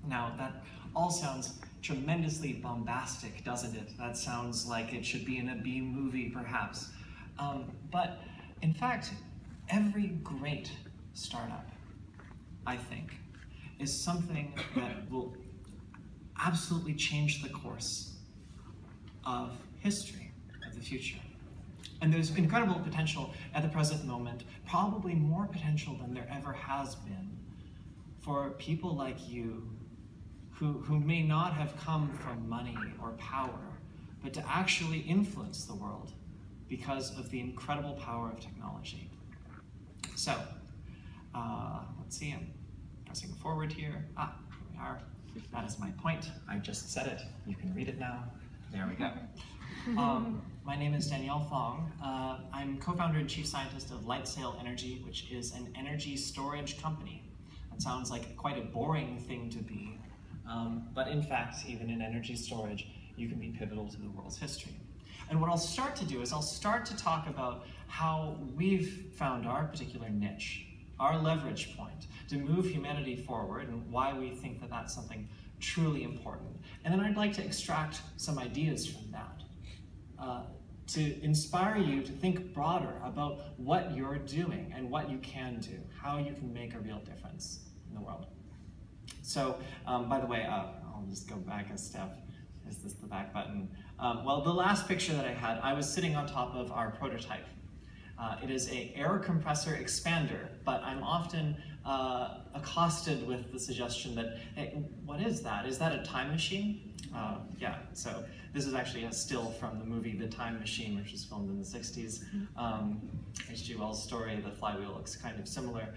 Now, that all sounds tremendously bombastic, doesn't it? That sounds like it should be in a B movie, perhaps. But in fact, every great startup, I think, is something that will absolutely change the course of history, of the future. And there's incredible potential at the present moment, probably more potential than there ever has been, for people like you who may not have come from money or power, but to actually influence the world because of the incredible power of technology. So, let's see, I'm pressing forward here. Here we are. That is my point. I just said it. You can read it now. There we go. My name is Danielle Fong. I'm co-founder and chief scientist of Lightsail Energy, which is an energy storage company. That sounds like quite a boring thing to be, but in fact, even in energy storage, you can be pivotal to the world's history. And what I'll start to do is I'll start to talk about how we've found our particular niche, our leverage point, to move humanity forward and why we think that that's something truly important. And then I'd like to extract some ideas from that to inspire you to think broader about what you're doing and what you can do, how you can make a real difference in the world. So, by the way, I'll just go back a step. Is this the back button? Well, the last picture that I had, I was sitting on top of our prototype. It is an air compressor expander, but I'm often accosted with the suggestion that, hey, what is that? Is that a time machine? Yeah, so this is actually a still from the movie The Time Machine, which was filmed in the 60s. H.G. Wells' story, The Flywheel, looks kind of similar.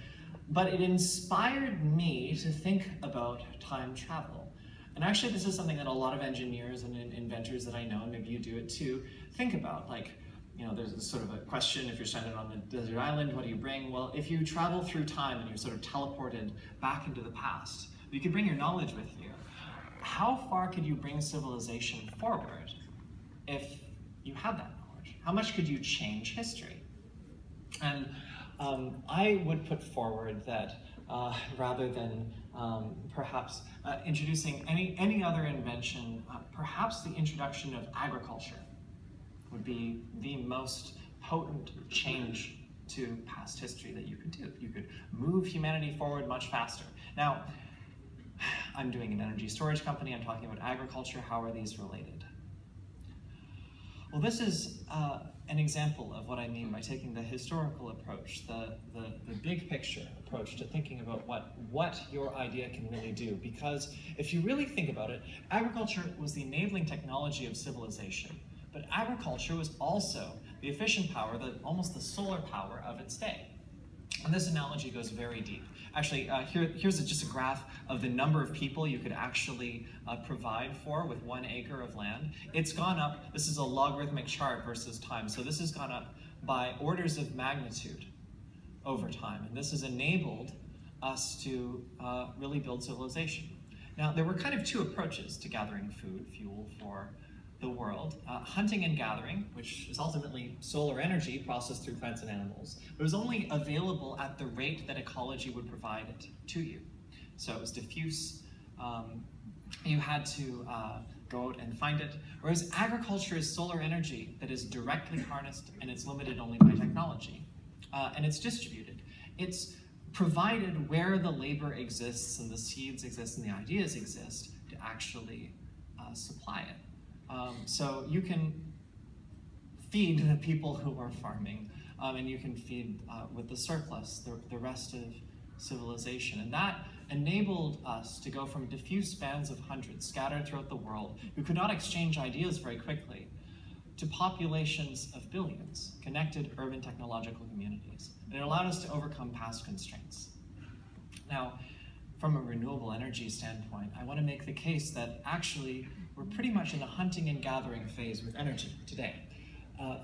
But it inspired me to think about time travel. And actually, this is something that a lot of engineers and inventors that I know, and maybe you do it too, think about. Like, you know, there's a sort of a question, if you're stranded on a desert island, what do you bring? Well, if you travel through time and you're sort of teleported back into the past, you could bring your knowledge with you. How far could you bring civilization forward if you had that knowledge? How much could you change history? And I would put forward that rather than perhaps introducing any other invention, perhaps the introduction of agriculture would be the most potent change to past history that you could do. You could move humanity forward much faster. Now, I'm doing an energy storage company, I'm talking about agriculture. How are these related? Well, this is an example of what I mean by taking the historical approach, the big picture approach to thinking about what your idea can really do. Because if you really think about it, agriculture was the enabling technology of civilization. But agriculture was also the efficient power, almost the solar power of its day. And this analogy goes very deep. Actually, here's just a graph of the number of people you could actually provide for with 1 acre of land. It's gone up, this is a logarithmic chart versus time, so this has gone up by orders of magnitude over time. And this has enabled us to really build civilization. Now, there were kind of 2 approaches to gathering food, fuel for the world. Hunting and gathering, which is ultimately solar energy processed through plants and animals, but it was only available at the rate that ecology would provide it to you. So it was diffuse. You had to go out and find it. Whereas agriculture is solar energy that is directly harnessed, and it's limited only by technology. And it's distributed. It's provided where the labor exists and the seeds exist and the ideas exist to actually supply it. So you can feed the people who are farming, and you can feed with the surplus the rest of civilization. And that enabled us to go from diffuse bands of hundreds scattered throughout the world who could not exchange ideas very quickly to populations of billions, connected urban technological communities. And it allowed us to overcome past constraints. Now, from a renewable energy standpoint, I want to make the case that actually we're pretty much in the hunting and gathering phase with energy today.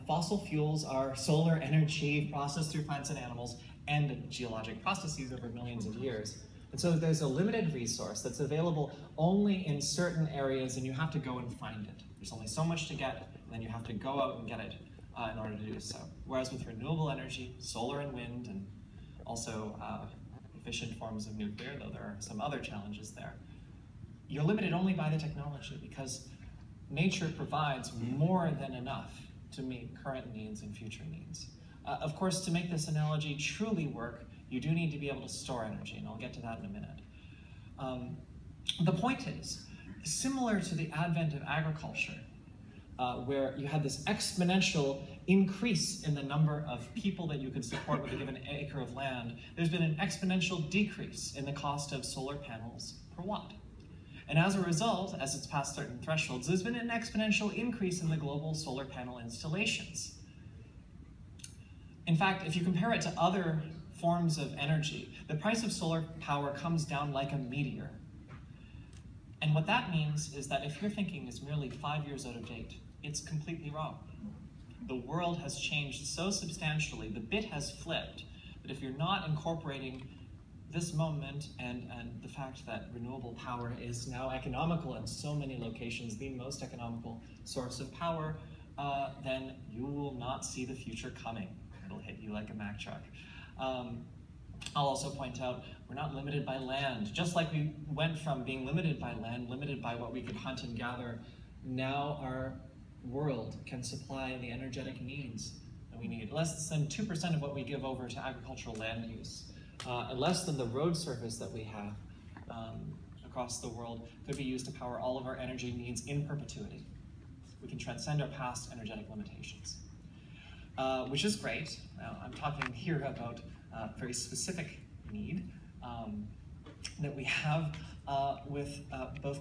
Fossil fuels are solar energy processed through plants and animals and geologic processes over millions of years. And so there's a limited resource that's available only in certain areas, and you have to go and find it. There's only so much to get, and then you have to go out and get it in order to do so. Whereas with renewable energy, solar and wind, and also efficient forms of nuclear, though there are some other challenges there, you're limited only by the technology because nature provides more than enough to meet current needs and future needs. Of course, to make this analogy truly work, you do need to be able to store energy, and I'll get to that in a minute. The point is, similar to the advent of agriculture, where you had this exponential increase in the number of people that you could support with a given acre of land, there's been an exponential decrease in the cost of solar panels per watt. And as a result, as it's passed certain thresholds, there's been an exponential increase in the global solar panel installations. In fact, if you compare it to other forms of energy, the price of solar power comes down like a meteor. And what that means is that if your thinking is merely 5 years out of date, it's completely wrong. The world has changed so substantially, the bit has flipped, that if you're not incorporating this moment and the fact that renewable power is now economical in so many locations, the most economical source of power, then you will not see the future coming. It'll hit you like a Mack truck. I'll also point out, we're not limited by land. Just like we went from being limited by land, limited by what we could hunt and gather, now our world can supply the energetic needs that we need. Less than 2% of what we give over to agricultural land use, and less than the road surface that we have across the world could be used to power all of our energy needs in perpetuity. We can transcend our past energetic limitations, which is great. Now, I'm talking here about a very specific need that we have with both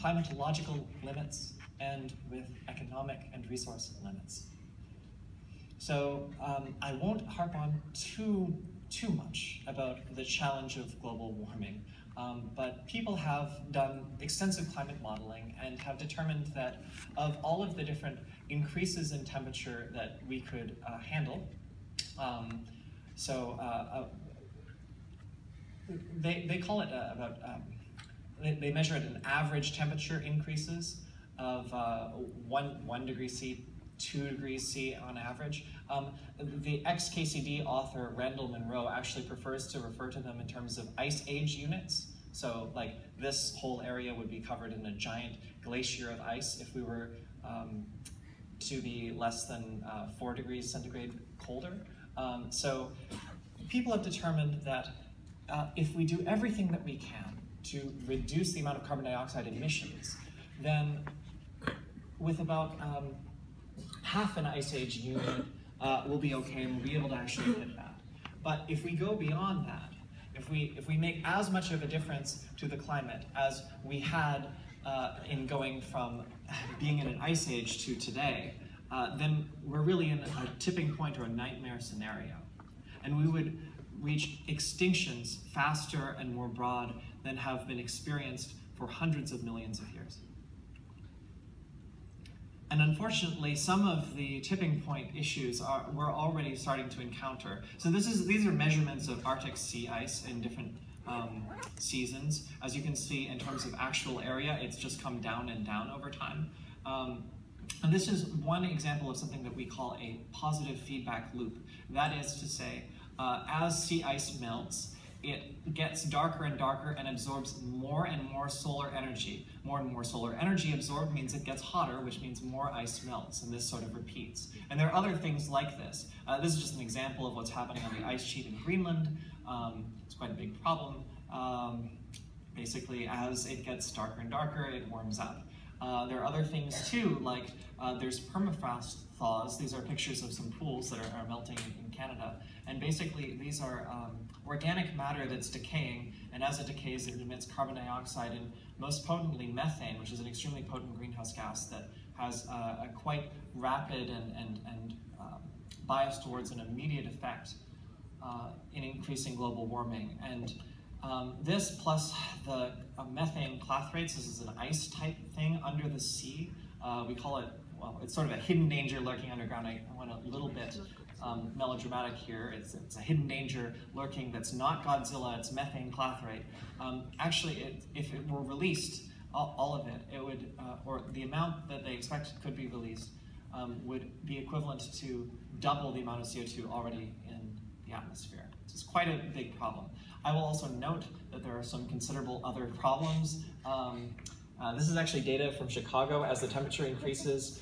climatological limits and with economic and resource limits. So I won't harp on too much about the challenge of global warming, but people have done extensive climate modeling and have determined that of all of the different increases in temperature that we could handle, they call it they measure it in average temperature increases of 1 degree C, 2 degrees C on average. The ex-KCD author Randall Munroe actually prefers to refer to them in terms of ice age units. So like this whole area would be covered in a giant glacier of ice if we were to be less than 4 degrees centigrade colder. So people have determined that if we do everything that we can to reduce the amount of carbon dioxide emissions, then with about half an ice age unit, we'll be okay and we'll be able to actually hit that. But if we go beyond that, if we make as much of a difference to the climate as we had in going from being in an ice age to today, then we're really in a tipping point or a nightmare scenario. And we would reach extinctions faster and more broad than have been experienced for hundreds of millions of years. And unfortunately, some of the tipping point issues we're already starting to encounter. So these are measurements of Arctic sea ice in different seasons. As you can see, in terms of actual area, it's just come down and down over time. And this is one example of something that we call a positive feedback loop. That is to say, as sea ice melts, it gets darker and darker and absorbs more and more solar energy. More and more solar energy absorbed means it gets hotter, which means more ice melts, and this sort of repeats. And there are other things like this. This is just an example of what's happening on the ice sheet in Greenland. It's quite a big problem. Basically, as it gets darker and darker, it warms up. There are other things too, like there's permafrost thaws. These are pictures of some pools that are melting in Canada. And basically, these are organic matter that's decaying, and as it decays, it emits carbon dioxide and most potently methane, which is an extremely potent greenhouse gas that has a quite rapid and bias towards an immediate effect in increasing global warming. And this plus the methane clathrates, this is an ice type thing under the sea. We call it, well, it's sort of a hidden danger lurking underground. I went a little bit melodramatic here. It's a hidden danger lurking that's not Godzilla, it's methane clathrate. Actually, if it were released, all of it, it would, or the amount that they expect could be released, would be equivalent to double the amount of CO2 already in the atmosphere. It's quite a big problem. I will also note that there are some considerable other problems. This is actually data from Chicago. As the temperature increases,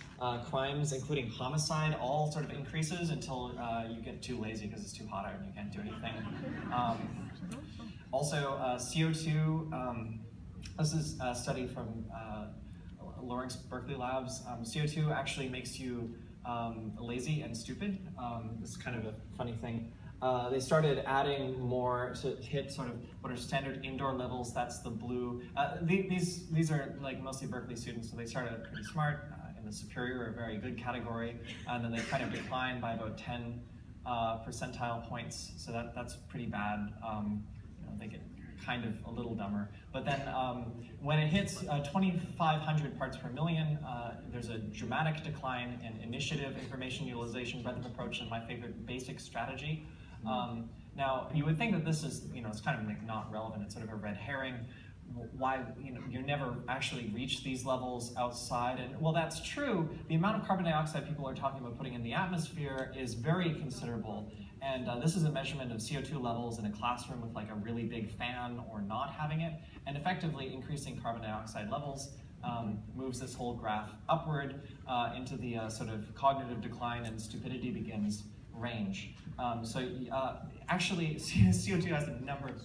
crimes, including homicide, all sort of increases until you get too lazy because it's too hot out and you can't do anything. Also, CO2, this is a study from Lawrence Berkeley Labs. CO2 actually makes you lazy and stupid. This is kind of a funny thing. They started adding more to hit sort of what are standard indoor levels. That's the blue. These are like mostly Berkeley students, so they started out pretty smart in the superior or very good category, and then they kind of declined by about 10 percentile points. So that's pretty bad. You know, they get kind of a little dumber. But then when it hits 2,500 parts per million, there's a dramatic decline in initiative, information utilization, breadth of approach, and my favorite, basic strategy. Now, you would think that this is, you know, it's kind of like not relevant. It's sort of a red herring. Why, you know, you never actually reach these levels outside. And well, that's true. The amount of carbon dioxide people are talking about putting in the atmosphere is very considerable. And this is a measurement of CO2 levels in a classroom with like a really big fan or not having it. And effectively increasing carbon dioxide levels moves this whole graph upward into the sort of cognitive decline and stupidity begins range. Actually, CO2 has a number of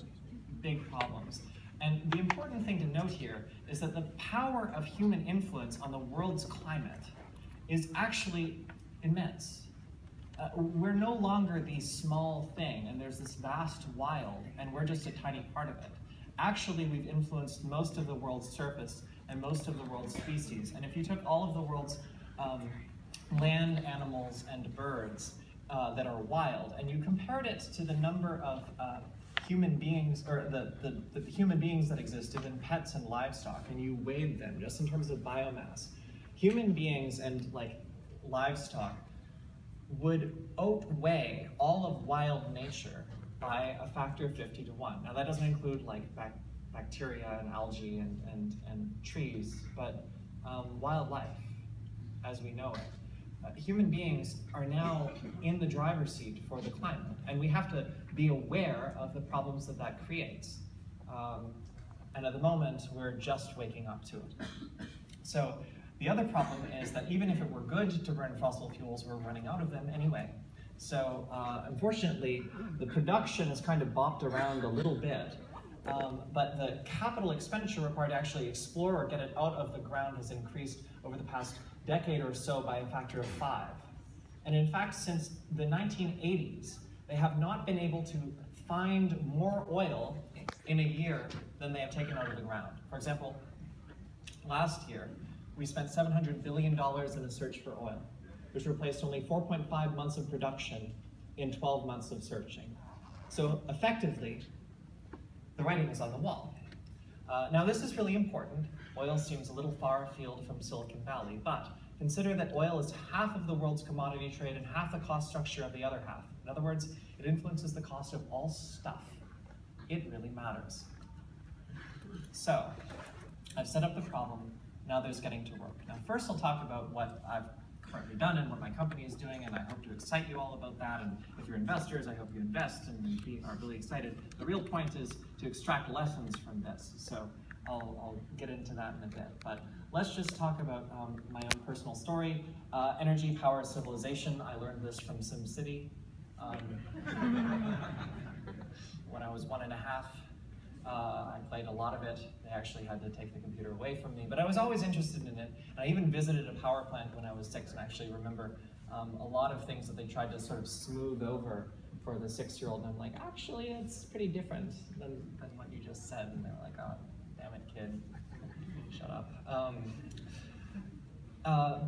big problems. And the important thing to note here is that the power of human influence on the world's climate is actually immense. We're no longer the small thing, and there's this vast wild, and we're just a tiny part of it. Actually, we've influenced most of the world's surface and most of the world's species. And if you took all of the world's land animals and birds that are wild, and you compared it to the number of human beings, or the human beings that exist, even pets and livestock, and you weighed them just in terms of biomass, human beings and like livestock would outweigh all of wild nature by a factor of 50 to 1. Now that doesn't include like bacteria and algae and trees, but wildlife as we know it. Human beings are now in the driver's seat for the climate, and we have to be aware of the problems that that creates. And at the moment, we're just waking up to it. So the other problem is that even if it were good to burn fossil fuels, we're running out of them anyway. So unfortunately, the production is kind of bopped around a little bit, but the capital expenditure required to actually explore or get it out of the ground has increased over the past decade or so by a factor of 5. And in fact, since the 1980s, they have not been able to find more oil in a year than they have taken out of the ground. For example, last year, we spent $700 billion in a search for oil, which replaced only 4.5 months of production in 12 months of searching. So effectively, the writing is on the wall. Now this is really important. Oil seems a little far afield from Silicon Valley, but consider that oil is half of the world's commodity trade and half the cost structure of the other half. In other words, it influences the cost of all stuff. It really matters. So, I've set up the problem, now there's getting to work. Now first I'll talk about what I've currently done and what my company is doing, and I hope to excite you all about that, and if you're investors, I hope you invest and are really excited. The real point is to extract lessons from this, so I'll get into that in a bit. But let's just talk about my own personal story. Energy powers civilization. I learned this from SimCity. When I was 1.5, I played a lot of it. They actually had to take the computer away from me, but I was always interested in it. And I even visited a power plant when I was 6, and I actually remember a lot of things that they tried to sort of smooth over for the 6-year-old. And I'm like, actually, it's pretty different than what you just said. And they're like, oh, damn it, kid, shut up.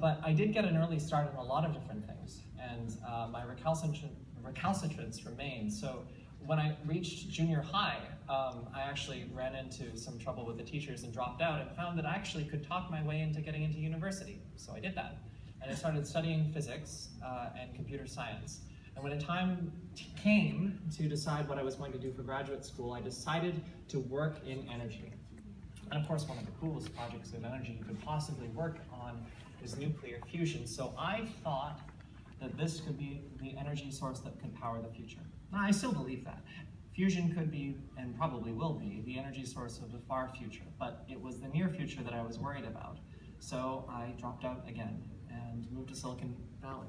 But I did get an early start on a lot of different things, and my recalcitrance remained. So when I reached junior high, I actually ran into some trouble with the teachers and dropped out, and found that I actually could talk my way into getting into university. So I did that. And I started studying physics and computer science. And when the time came to decide what I was going to do for graduate school, I decided to work in energy. And of course, one of the coolest projects in energy you could possibly work on is nuclear fusion. So I thought that this could be the energy source that could power the future. I still believe that. Fusion could be, and probably will be, the energy source of the far future, but it was the near future that I was worried about. So I dropped out again and moved to Silicon Valley,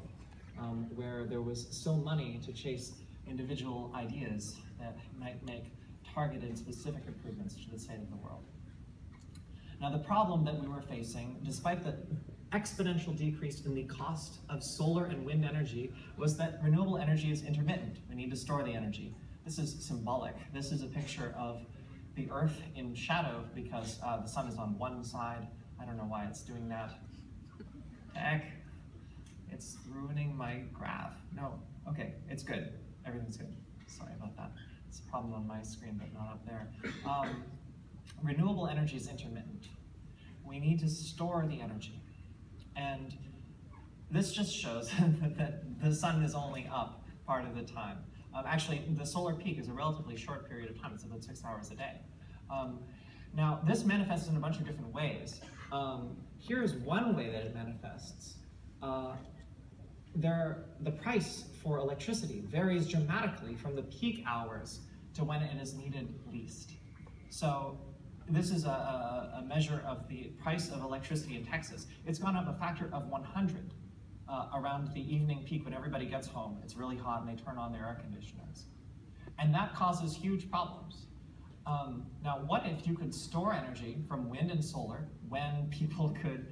where there was still money to chase individual ideas that might make targeted, specific improvements to the state of the world. Now, the problem that we were facing, despite the exponential decrease in the cost of solar and wind energy, was that renewable energy is intermittent. We need to store the energy. This is symbolic. This is a picture of the Earth in shadow because the sun is on one side. I don't know why it's doing that. Heck, it's ruining my graph. No, okay, it's good. Everything's good. Sorry about that. It's a problem on my screen, but not up there. Renewable energy is intermittent. We need to store the energy. And this just shows that the sun is only up part of the time. Actually, the solar peak is a relatively short period of time. It's about 6 hours a day. Now, this manifests in a bunch of different ways. Here's one way that it manifests. The price for electricity varies dramatically from the peak hours to when it is needed least. So this is a measure of the price of electricity in Texas. It's gone up a factor of 100 around the evening peak when everybody gets home. It's really hot and they turn on their air conditioners. And that causes huge problems. Now, what if you could store energy from wind and solar when people could,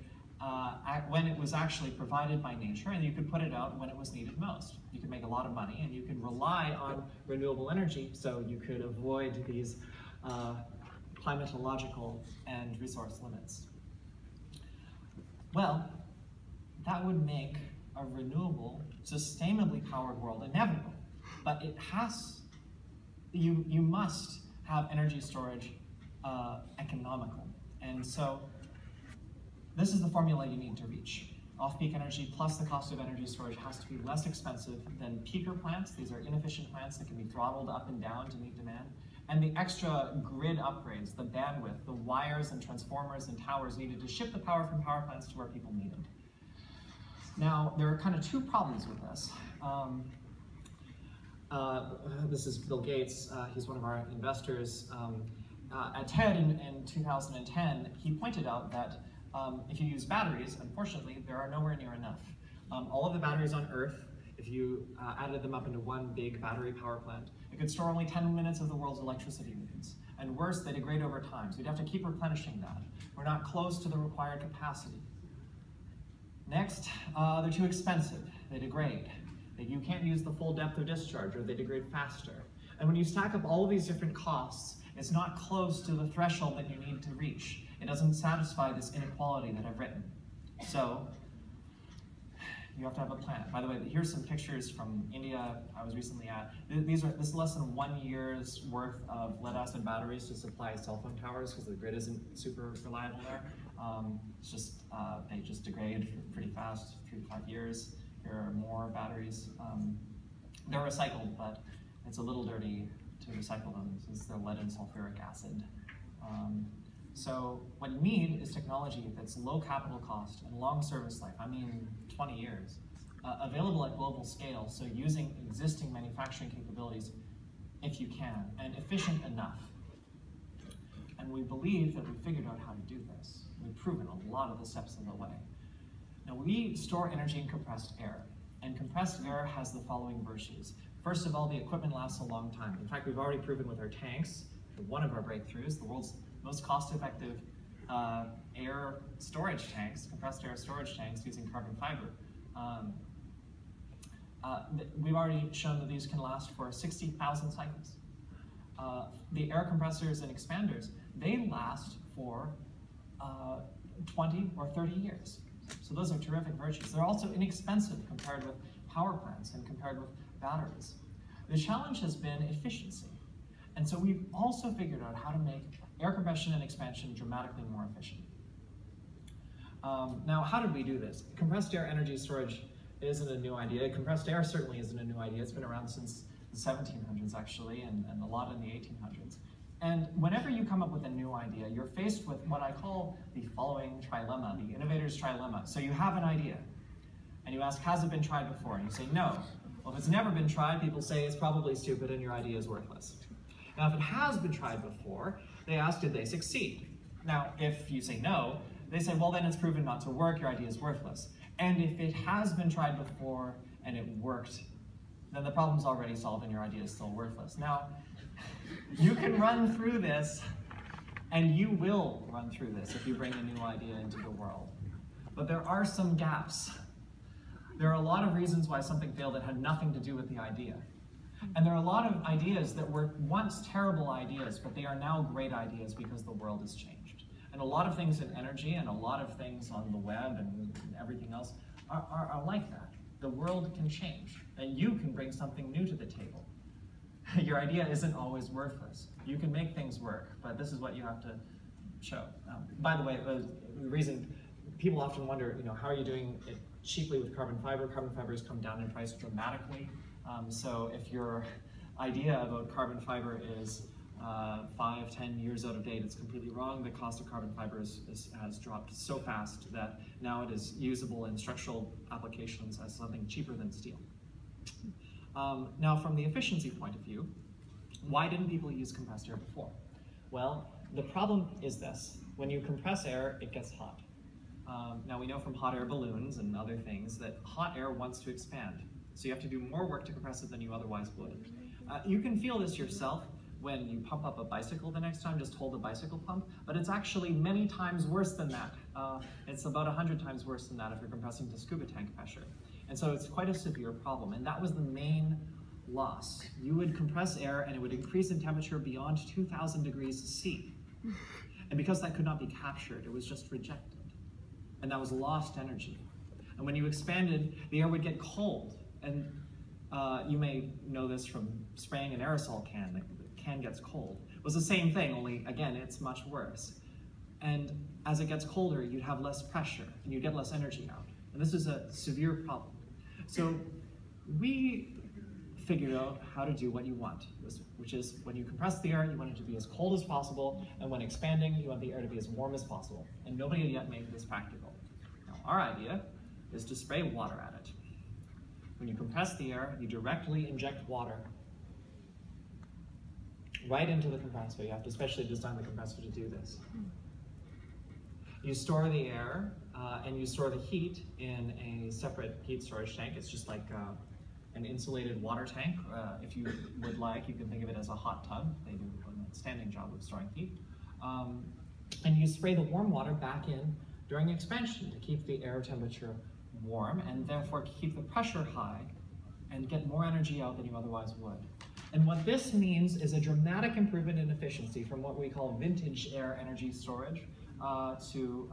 when it was actually provided by nature, and you could put it out when it was needed most? You could make a lot of money and you could rely on renewable energy so you could avoid these climatological and resource limits. Well, that would make a renewable, sustainably powered world inevitable. But it has, you must have energy storage economical. And so this is the formula you need to reach. Off-peak energy plus the cost of energy storage has to be less expensive than peaker plants. These are inefficient plants that can be throttled up and down to meet demand. And the extra grid upgrades, the bandwidth, the wires and transformers and towers needed to ship the power from power plants to where people need it. Now, there are kind of two problems with this. This is Bill Gates. He's one of our investors. At TED in 2010, he pointed out that if you use batteries, unfortunately, there are nowhere near enough. All of the batteries on Earth, if you added them up into one big battery power plant, it could store only 10 minutes of the world's electricity needs. And worse, they degrade over time, so you'd have to keep replenishing that. We're not close to the required capacity. Next, they're too expensive. They degrade. You can't use the full depth of discharge, or they degrade faster. And when you stack up all of these different costs, it's not close to the threshold that you need to reach. It doesn't satisfy this inequality that I've written. So, you have to have a plan. By the way, here's some pictures from India I was recently at. This is less than 1 year's worth of lead-acid batteries to supply cell phone towers because the grid isn't super reliable there. It's just, they just degrade pretty fast, 3 to 5 years. Here are more batteries. They're recycled, but it's a little dirty to recycle them since they're lead and sulfuric acid. So what you need is technology that's low capital cost and long service life, I mean 20 years, available at global scale, so using existing manufacturing capabilities if you can, and efficient enough. And we believe that we figured out how to do this. We've proven a lot of the steps of the way. Now, we store energy in compressed air, and compressed air has the following virtues. First of all, the equipment lasts a long time. In fact, we've already proven with our tanks, one of our breakthroughs, the world's most cost-effective air storage tanks, compressed air storage tanks using carbon fiber. We've already shown that these can last for 60,000 cycles. The air compressors and expanders, they last for 20 or 30 years. So those are terrific virtues. They're also inexpensive compared with power plants and compared with batteries. The challenge has been efficiency. And so we've also figured out how to make air compression and expansion dramatically more efficient. Now, how did we do this? Compressed air energy storage isn't a new idea. Compressed air certainly isn't a new idea. It's been around since the 1700s, actually, and a lot in the 1800s. And whenever you come up with a new idea, you're faced with what I call the following trilemma, the innovator's trilemma. So you have an idea, and you ask, has it been tried before? And you say, no. Well, if it's never been tried, people say it's probably stupid and your idea is worthless. Now, if it has been tried before, they ask, did they succeed? Now, if you say no, they say, well, then it's proven not to work, your idea is worthless. And if it has been tried before and it worked, then the problem's already solved and your idea is still worthless. Now, you can run through this, and you will run through this if you bring a new idea into the world. But there are some gaps. There are a lot of reasons why something failed that had nothing to do with the idea. And there are a lot of ideas that were once terrible ideas, but they are now great ideas because the world has changed. And a lot of things in energy and a lot of things on the web and everything else are like that. The world can change, and you can bring something new to the table. Your idea isn't always worthless. You can make things work, but this is what you have to show. By the way, the reason people often wonder, how are you doing it cheaply with carbon fiber? Carbon fiber has come down in price dramatically. So if your idea about carbon fiber is 5-10 years out of date, it's completely wrong. The cost of carbon fiber has dropped so fast that now it is usable in structural applications as something cheaper than steel. Now, from the efficiency point of view, why didn't people use compressed air before? Well, the problem is this. When you compress air, it gets hot. Now, we know from hot air balloons and other things that hot air wants to expand. So you have to do more work to compress it than you otherwise would. You can feel this yourself when you pump up a bicycle the next time, just hold the bicycle pump, but it's actually many times worse than that. It's about 100 times worse than that if you're compressing to scuba tank pressure. And so it's quite a severe problem, and that was the main loss. You would compress air and it would increase in temperature beyond 2,000 degrees C. And because that could not be captured, it was just rejected. And that was lost energy. And when you expanded, the air would get cold. And you may know this from spraying an aerosol can. The can gets cold. It was the same thing, only again, it's much worse. And as it gets colder, you'd have less pressure and you'd get less energy out. And this is a severe problem. So we figured out how to do what you want, which is when you compress the air, you want it to be as cold as possible, and when expanding, you want the air to be as warm as possible. And nobody had yet made this practical. Now, our idea is to spray water at it. When you compress the air, you directly inject water right into the compressor. You have to specially design the compressor to do this. You store the air and you store the heat in a separate heat storage tank. It's just like an insulated water tank. If you would like, you can think of it as a hot tub. They do an outstanding job of storing heat. And you spray the warm water back in during expansion to keep the air temperature warm and therefore keep the pressure high and get more energy out than you otherwise would. And what this means is a dramatic improvement in efficiency from what we call vintage air energy storage to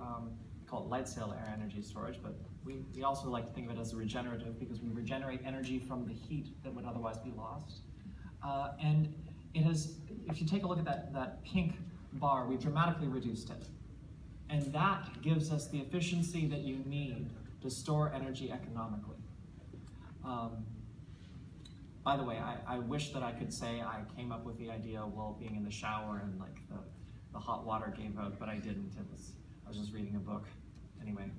call it light sail air energy storage, but we also like to think of it as a regenerative because we regenerate energy from the heat that would otherwise be lost. And it has, if you take a look at that pink bar, we've dramatically reduced it. And that gives us the efficiency that you need to store energy economically. By the way, I wish that I could say I came up with the idea while being in the shower and like the hot water gave out, but I didn't. I was just reading a book. Anyway,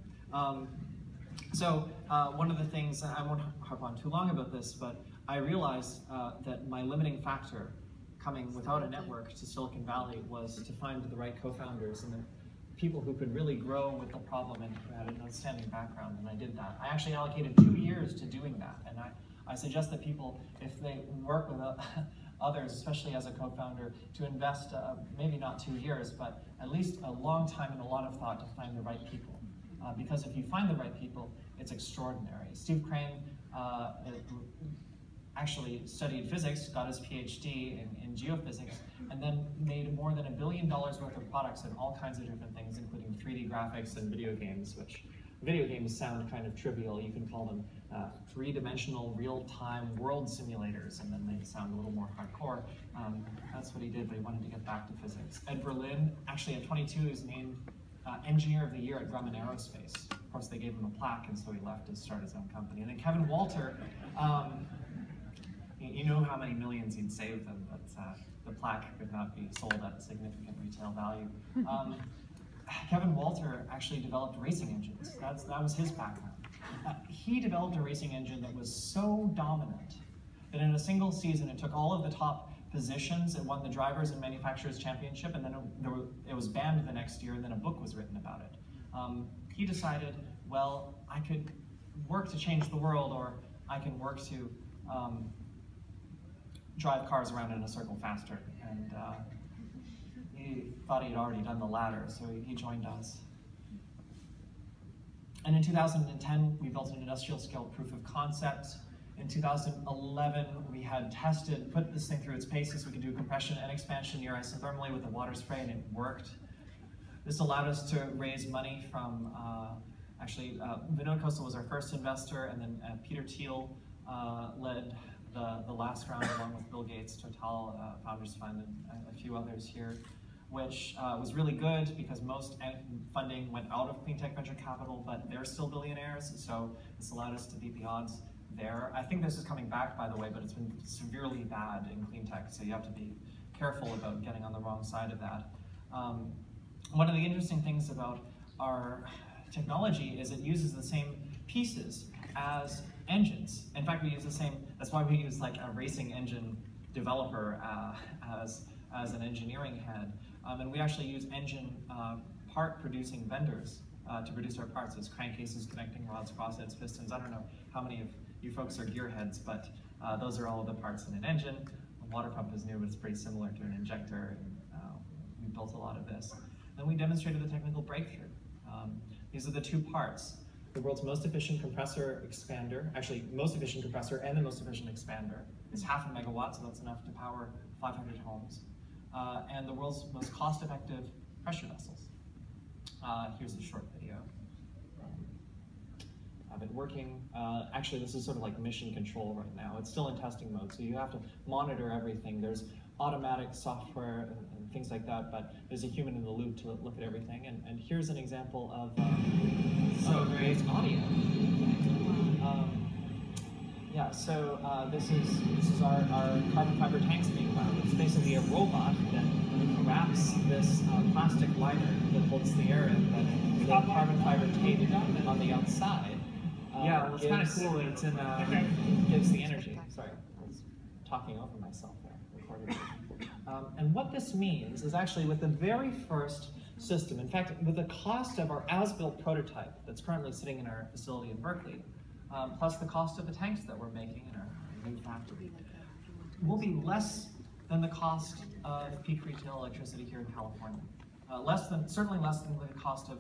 so one of the things, I won't harp on too long about this, but I realized that my limiting factor coming without a network to Silicon Valley was to find the right co-founders and the people who could really grow with the problem and who had an outstanding background, and I did that. I actually allocated 2 years to doing that, and I suggest that people, if they work with others, especially as a co-founder, to invest maybe not 2 years, but at least a long time and a lot of thought to find the right people. Because if you find the right people, it's extraordinary. Steve Crane actually studied physics, got his PhD in geophysics, and then made more than $1 billion worth of products in all kinds of different things, including 3D graphics and video games, which video games sound kind of trivial. You can call them three-dimensional, real-time world simulators, and then they sound a little more hardcore. That's what he did, but he wanted to get back to physics. Ed Berlin, actually at 22, is named Engineer of the Year at Grumman Aerospace. Of course, they gave him a plaque, and so he left to start his own company. And then Kevin Walter, you know how many millions he'd saved them, but the plaque could not be sold at a significant retail value. Kevin Walter actually developed racing engines. That was his background. He developed a racing engine that was so dominant that in a single season it took all of the top positions. It won the Drivers' and Manufacturers' Championship, and then it was banned the next year, and then a book was written about it. He decided, well, I could work to change the world, or I can work to drive cars around in a circle faster. And he thought he'd already done the latter, so he joined us. And in 2010, we built an industrial scale proof of concept. In 2011, we had put this thing through its paces. We could do compression and expansion near isothermally with a water spray, and it worked. This allowed us to raise money from, Vinod Coastal was our first investor, and then Peter Thiel led the last round along with Bill Gates, Total Founders Fund, and a few others here, which was really good because most funding went out of clean tech venture capital, but they're still billionaires, so this allowed us to beat the odds there. I think this is coming back, by the way, but it's been severely bad in clean tech, so you have to be careful about getting on the wrong side of that. One of the interesting things about our technology is it uses the same pieces as engines. In fact, we use the same, that's why we use like a racing engine developer as an engineering head. And we actually use engine part producing vendors to produce our parts. It's crankcases, connecting rods, crossheads, pistons. I don't know how many of you folks are gearheads, but those are all of the parts in an engine. A water pump is new, but it's pretty similar to an injector. And, we built a lot of this. Then we demonstrated the technical breakthrough. These are the two parts. The world's most efficient compressor expander, actually most efficient compressor and the most efficient expander. It's 0.5 megawatt, so that's enough to power 500 homes. And the world's most cost-effective pressure vessels. Here's a short video of it working. Actually, this is sort of like mission control right now. It's still in testing mode, so you have to monitor everything. There's automatic software and things like that, but there's a human in the loop to look at everything. And here's an example of raised audio. This is our carbon fiber tanks being wound. It's basically a robot that wraps this plastic liner that holds the air in, that the carbon fiber tape on the outside. Yeah, well, it's kind of cool that it's in gives the energy. Sorry, I was talking over myself there, recording. And what this means is actually with the very first system, in fact, with the cost of our as-built prototype that's currently sitting in our facility in Berkeley, plus the cost of the tanks that we're making in our new factory, will be less than the cost of peak retail electricity here in California. Certainly less than the cost of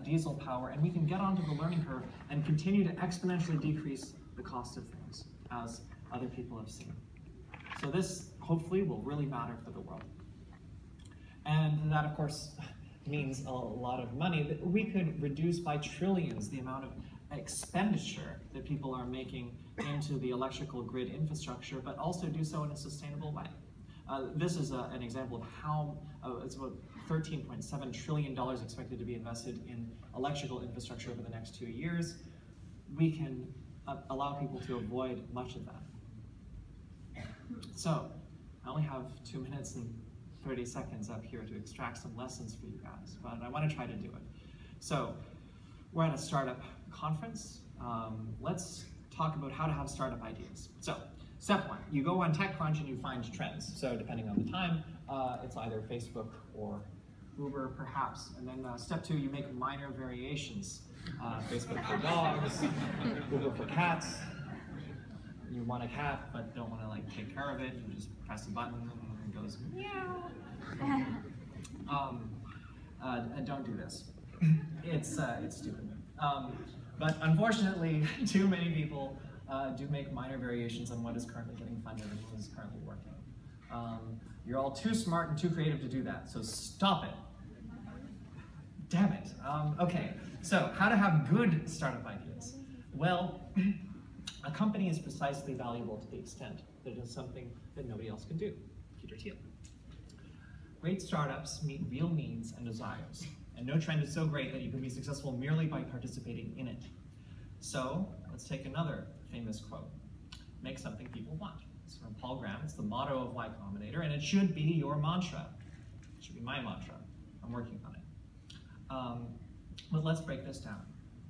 diesel power, and we can get onto the learning curve and continue to exponentially decrease the cost of things, as other people have seen. So this, hopefully, will really matter for the world. And that, of course, means a lot of money. That we could reduce by trillions the amount of expenditure that people are making into the electrical grid infrastructure, but also do so in a sustainable way. This is an example of how it's about $13.7 trillion expected to be invested in electrical infrastructure over the next 2 years. We can allow people to avoid much of that. So, I only have 2 minutes and 30 seconds up here to extract some lessons for you guys, but I want to try to do it. So, we're at a startup conference. Let's talk about how to have startup ideas. So, step 1, you go on TechCrunch and you find trends. So, depending on the time, it's either Facebook or Uber, perhaps. And then step 2, you make minor variations. Facebook for dogs, Uber for cats. You want a cat, but don't want to like take care of it. You just press a button and it goes meow. Don't do this. It's stupid. But unfortunately, too many people do make minor variations on what is currently getting funded and what is currently working. You're all too smart and too creative to do that, so stop it. Damn it. Okay, so how to have good startup ideas? Well, a company is precisely valuable to the extent that it is something that nobody else can do. Peter Thiel. Great startups meet real needs and desires, and no trend is so great that you can be successful merely by participating in it. So, let's take another famous quote. Make something people want. It's from Paul Graham. It's the motto of Y Combinator, and it should be your mantra. It should be my mantra. I'm working on it. But let's break this down.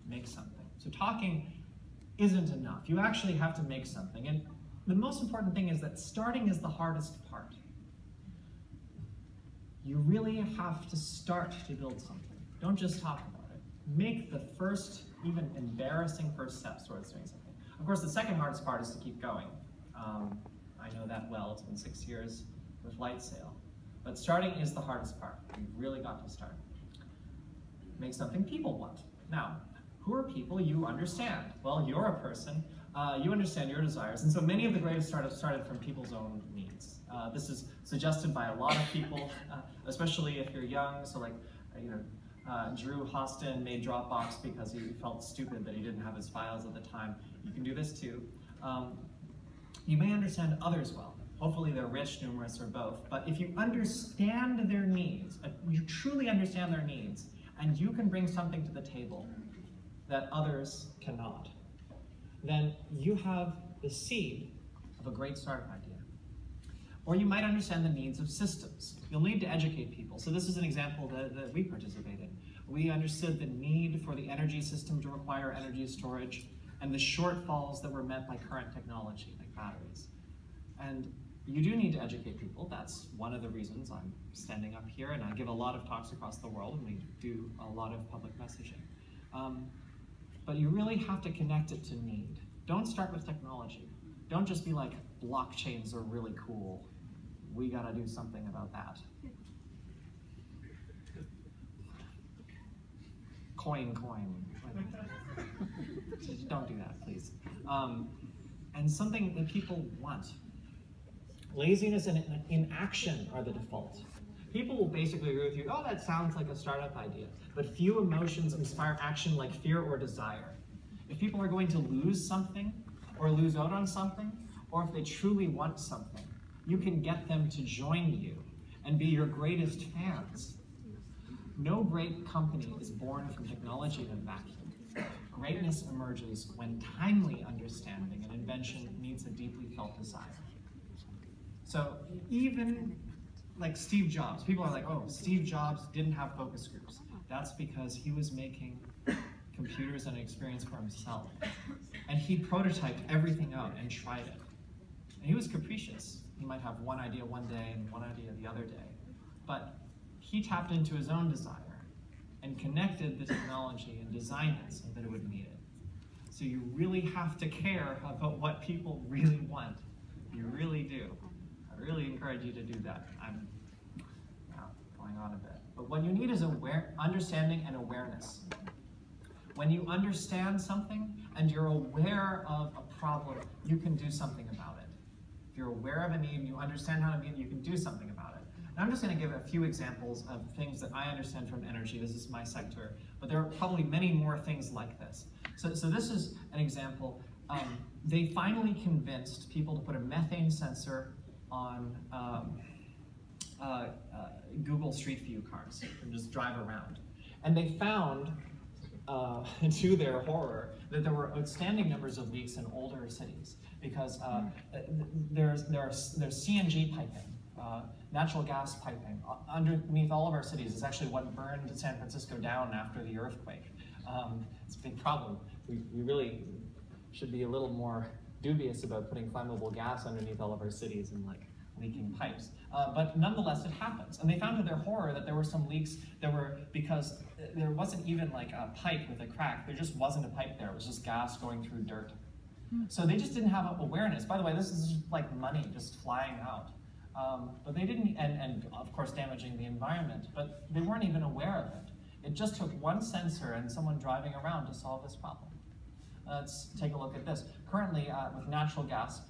Make something. So talking isn't enough. You actually have to make something. And the most important thing is that starting is the hardest part. You really have to start to build something. Don't just talk about it. Make the first, even embarrassing first steps towards doing something. Of course, the second hardest part is to keep going. I know that well. It's been 6 years with Lightsail. But starting is the hardest part. You've really got to start. Make something people want. Now, who are people you understand? Well, you're a person. You understand your desires. And so many of the greatest startups started from people's own needs. This is suggested by a lot of people, especially if you're young. So like, Drew Houston made Dropbox because he felt stupid that he didn't have his files at the time. You can do this too. You may understand others well. Hopefully they're rich, numerous, or both. But if you understand their needs, you truly understand their needs, and you can bring something to the table that others cannot, then you have the seed of a great startup idea. Or you might understand the needs of systems. You'll need to educate people. So this is an example that we participated in. We understood the need for the energy system to require energy storage and the shortfalls that were met by current technology, like batteries. And you do need to educate people. That's one of the reasons I'm standing up here, and I give a lot of talks across the world, and we do a lot of public messaging. But you really have to connect it to need. Don't start with technology. Don't just be like, blockchains are really cool. We gotta do something about that. Coin. Don't do that, please. And something that people want. Laziness and inaction are the default. People will basically agree with you, oh, that sounds like a startup idea. But few emotions inspire action like fear or desire. If people are going to lose something, or lose out on something, or if they truly want something, you can get them to join you and be your greatest fans. No great company is born from technology in a vacuum. Greatness emerges when timely understanding and invention meets a deeply felt desire. So even like Steve Jobs, people are like, oh, Steve Jobs didn't have focus groups. That's because he was making computers and an experience for himself. And he prototyped everything out and tried it. And he was capricious. He might have one idea one day and one idea the other day. But he tapped into his own desire and connected the technology and designed it so that it would meet it. So you really have to care about what people really want. You really do. I really encourage you to do that. I'm going on a bit. But what you need is understanding and awareness. When you understand something and you're aware of a problem, you can do something about it. If you're aware of a need and you understand how to meet it, you can do something about it. And I'm just going to give a few examples of things that I understand from energy. This is my sector, but there are probably many more things like this. So this is an example. They finally convinced people to put a methane sensor on Google Street View cars and just drive around. And they found, to their horror, that there were outstanding numbers of leaks in older cities because there's CNG piping, natural gas piping underneath all of our cities. Is actually what burned San Francisco down after the earthquake. It's a big problem. We really should be a little more dubious about putting flammable gas underneath all of our cities and like leaking pipes. But nonetheless, it happens. And they found to their horror that there were some leaks that were because there wasn't even like a pipe with a crack. There just wasn't a pipe there. It was just gas going through dirt. So they just didn't have awareness. By the way, this is just like money just flying out. But they didn't, and of course damaging the environment, but they weren't even aware of it. It just took one sensor and someone driving around to solve this problem. Let's take a look at this. Currently, with natural gas,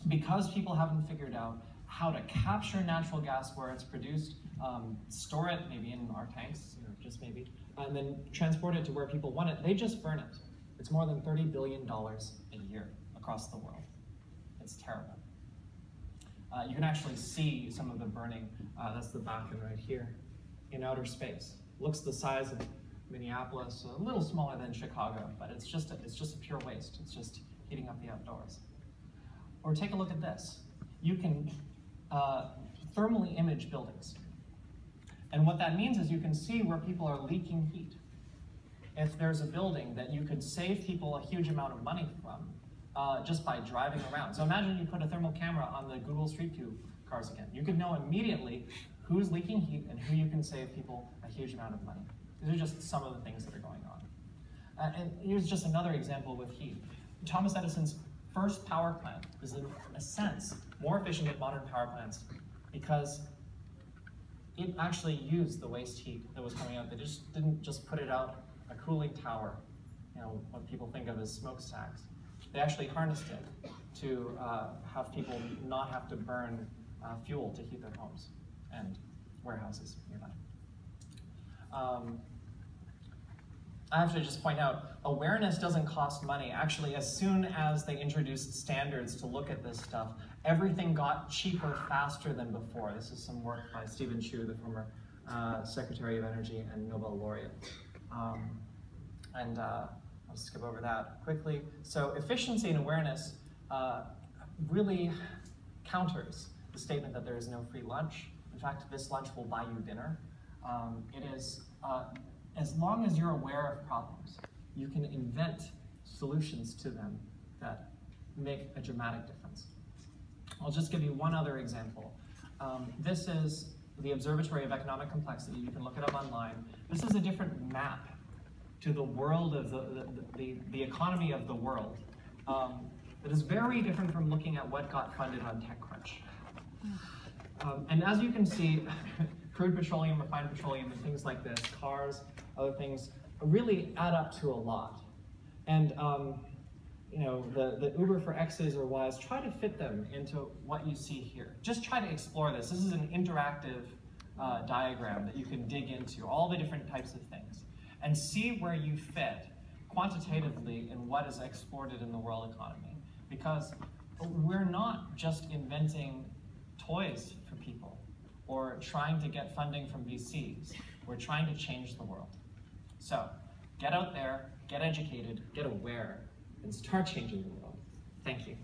because people haven't figured out how to capture natural gas where it's produced, store it maybe in our tanks, or just maybe, and then transport it to where people want it, they just burn it. It's more than $30 billion a year across the world. It's terrible. You can actually see some of the burning, that's the Bakken right here, in outer space. Looks the size of Minneapolis, a little smaller than Chicago, but it's just a pure waste. It's just heating up the outdoors. Or take a look at this. You can thermally image buildings. And what that means is you can see where people are leaking heat. if there's a building that you could save people a huge amount of money from just by driving around. So imagine you put a thermal camera on the Google Street View cars again. You could know immediately who's leaking heat and who you can save people a huge amount of money. These are just some of the things that are going on. And here's just another example with heat. Thomas Edison's first power plant is, in a sense, more efficient than modern power plants because it actually used the waste heat that was coming out. They just didn't just put it out a cooling tower, you know, what people think of as smokestacks. They actually harnessed it to have people not have to burn fuel to heat their homes and warehouses nearby. I have to just point out, awareness doesn't cost money. Actually, as soon as they introduced standards to look at this stuff, everything got cheaper faster than before. This is some work by Stephen Chu, the former Secretary of Energy and Nobel laureate. I'll skip over that quickly. So efficiency and awareness really counters the statement that there is no free lunch. In fact, this lunch will buy you dinner. It is, as long as you're aware of problems, you can invent solutions to them that make a dramatic difference. I'll just give you one other example. This is the Observatory of Economic Complexity. You can look it up online. This is a different map to the world of the economy of the world. It is very different from looking at what got funded on TechCrunch. And as you can see, crude petroleum, refined petroleum, and things like this, cars, other things, really add up to a lot. And you know, the Uber for X's or Y's, try to fit them into what you see here. Just try to explore this. This is an interactive diagram that you can dig into, all the different types of things, and see where you fit quantitatively in what is exported in the world economy. Because we're not just inventing toys for people or trying to get funding from VCs. We're trying to change the world. So get out there, get educated, get aware, and start changing the world. Thank you.